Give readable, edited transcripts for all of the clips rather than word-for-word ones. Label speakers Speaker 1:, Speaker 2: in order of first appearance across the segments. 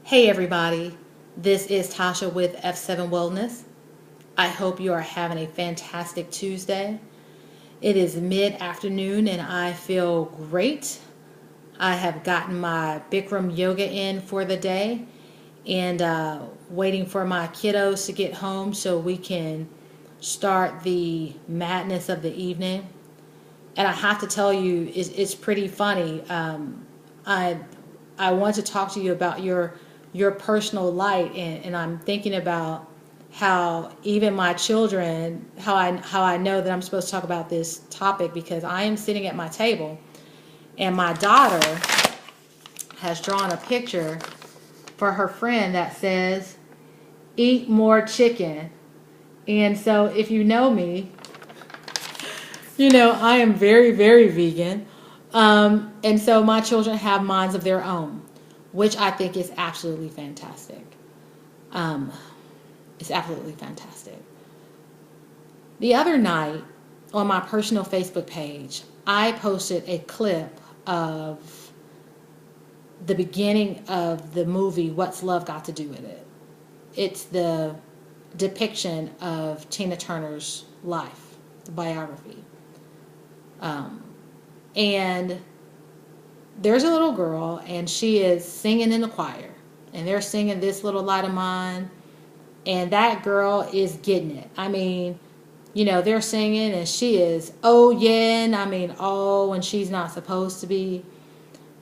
Speaker 1: Hey everybody, this is Tasha with F7 Wellness. I hope you are having a fantastic Tuesday. It is mid-afternoon and I feel great. I have gotten my Bikram yoga in for the day and waiting for my kiddos to get home so we can start the madness of the evening. And I have to tell you, it's pretty funny. I I want to talk to you about your personal light, and I'm thinking about how even my children, how I know that I'm supposed to talk about this topic because I am sitting at my table, and my daughter has drawn a picture for her friend that says, "Eat more chicken." And so, if you know me, you know, I am very, very vegan. And so my children have minds of their own, which I think is absolutely fantastic. Um, it's absolutely fantastic. The other night on my personal Facebook page, I posted a clip of the beginning of the movie What's Love Got to Do with It? It's the depiction of Tina Turner's life, the biography. Um, and there's a little girl, and she is singing in the choir, and they're singing This Little Light of Mine, and that girl is getting it. I mean, you know, they're singing, and she is, oh yeah, and I mean, oh, and she's not supposed to be.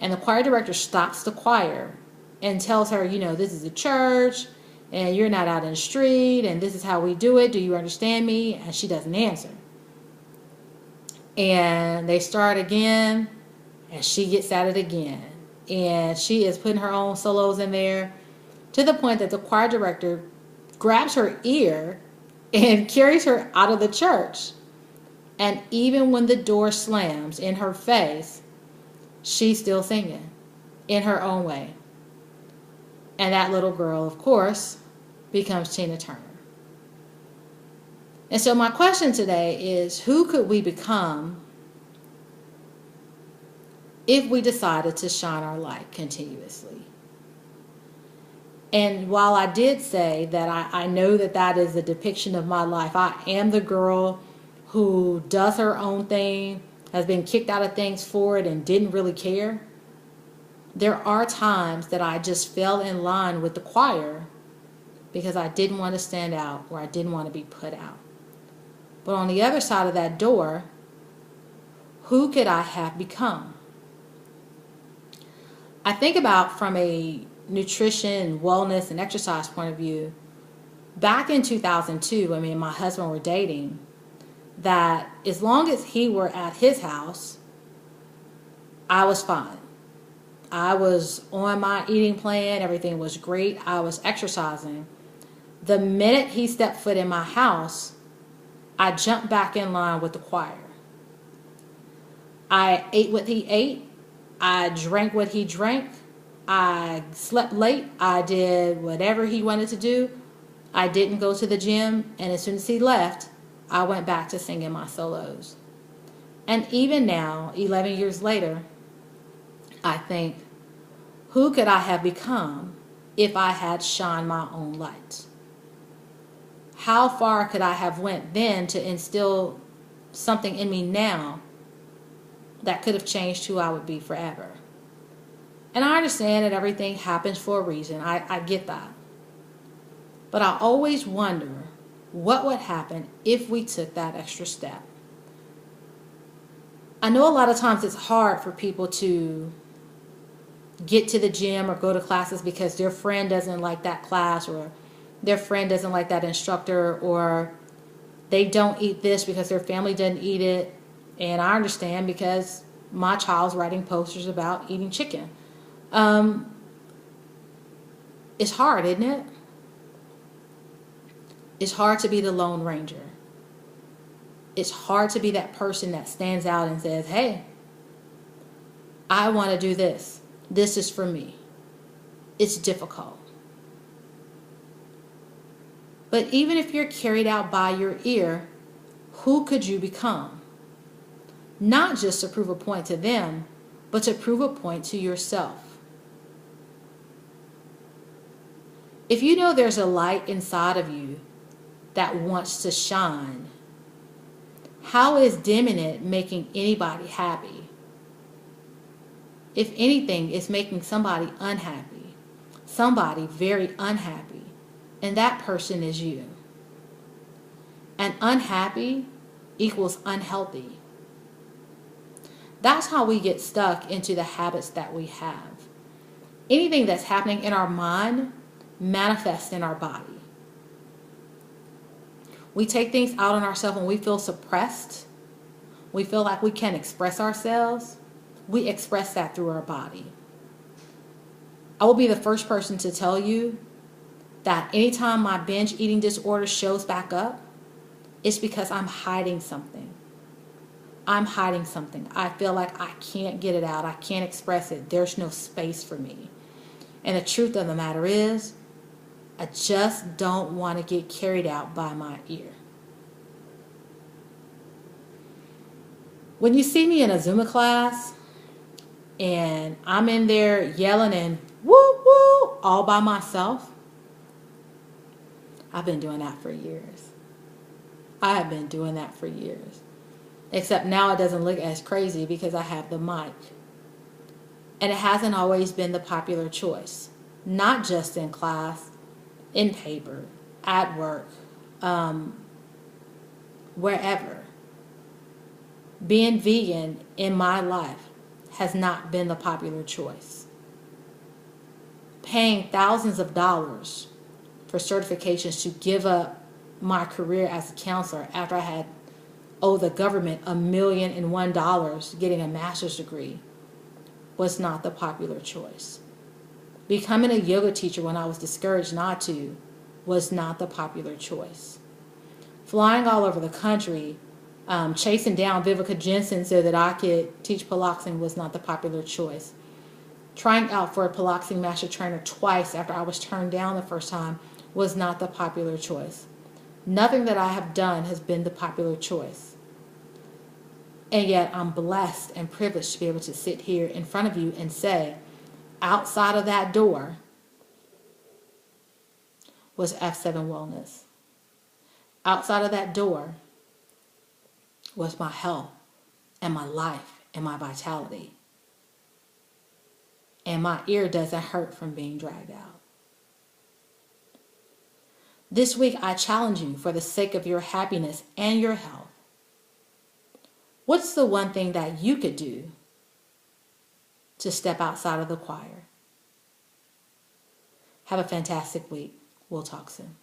Speaker 1: And the choir director stops the choir and tells her, you know, this is a church, and you're not out in the street, and this is how we do it. Do you understand me? And she doesn't answer. And they start again, and she gets at it again. And she is putting her own solos in there to the point that the choir director grabs her ear and carries her out of the church. And even when the door slams in her face, she's still singing in her own way. And that little girl, of course, becomes Tina Turner. And so my question today is, who could we become if we decided to shine our light continuously? And while I did say that I know that that is a depiction of my life, I am the girl who does her own thing, has been kicked out of things for it and didn't really care. There are times that I just fell in line with the choir because I didn't want to stand out or I didn't want to be put out. But on the other side of that door, who could I have become? I think about from a nutrition, wellness, and exercise point of view, back in 2002, I mean, my husband were dating, that as long as he were at his house, I was fine. I was on my eating plan. Everything was great. I was exercising. The minute he stepped foot in my house, I jumped back in line with the choir. I ate what he ate. I drank what he drank. I slept late. I did whatever he wanted to do. I didn't go to the gym. And as soon as he left, I went back to singing my solos. And even now, 11 years later, I think, who could I have become if I had shined my own light? How far could I have went then to instill something in me now that could have changed who I would be forever? And I understand that everything happens for a reason. I get that. But I always wonder what would happen if we took that extra step. I know a lot of times it's hard for people to get to the gym or go to classes because their friend doesn't like that class, or their friend doesn't like that instructor, or they don't eat this because their family doesn't eat it. And I understand because my child's writing posters about eating chicken. It's hard, isn't it? It's hard to be the Lone Ranger. It's hard to be that person that stands out and says, hey, I want to do this. This is for me. It's difficult. But even if you're carried out by your ear, who could you become? Not just to prove a point to them, but to prove a point to yourself. If you know there's a light inside of you that wants to shine, how is dimming it making anybody happy? If anything, it's making somebody unhappy, somebody very unhappy, and that person is you. And unhappy equals unhealthy. That's how we get stuck into the habits that we have. Anything that's happening in our mind manifests in our body. We take things out on ourselves when we feel suppressed. We feel like we can't express ourselves. We express that through our body. I will be the first person to tell you that anytime my binge eating disorder shows back up, it's because I'm hiding something. I'm hiding something. I feel like I can't get it out. I can't express it. There's no space for me. And the truth of the matter is, I just don't want to get carried out by my ear. When you see me in a Zumba class and I'm in there yelling and woo woo all by myself, I've been doing that for years. I have been doing that for years. Except now it doesn't look as crazy because I have the mic. And it hasn't always been the popular choice. Not just in class, in paper, at work, wherever. Being vegan in my life has not been the popular choice. Paying thousands of dollars for certifications to give up my career as a counselor after I had owed the government $1,001 getting a master's degree was not the popular choice. Becoming a yoga teacher when I was discouraged not to was not the popular choice. Flying all over the country, chasing down Vivica Jensen so that I could teach piloxing was not the popular choice. Trying out for a piloxing master trainer twice after I was turned down the first time was not the popular choice. Nothing that I have done has been the popular choice. And yet I'm blessed and privileged to be able to sit here in front of you and say, outside of that door was F7 Wellness. Outside of that door was my health and my life and my vitality. And my ear doesn't hurt from being dragged out. This week, I challenge you for the sake of your happiness and your health. What's the one thing that you could do to step outside of the choir? Have a fantastic week. We'll talk soon.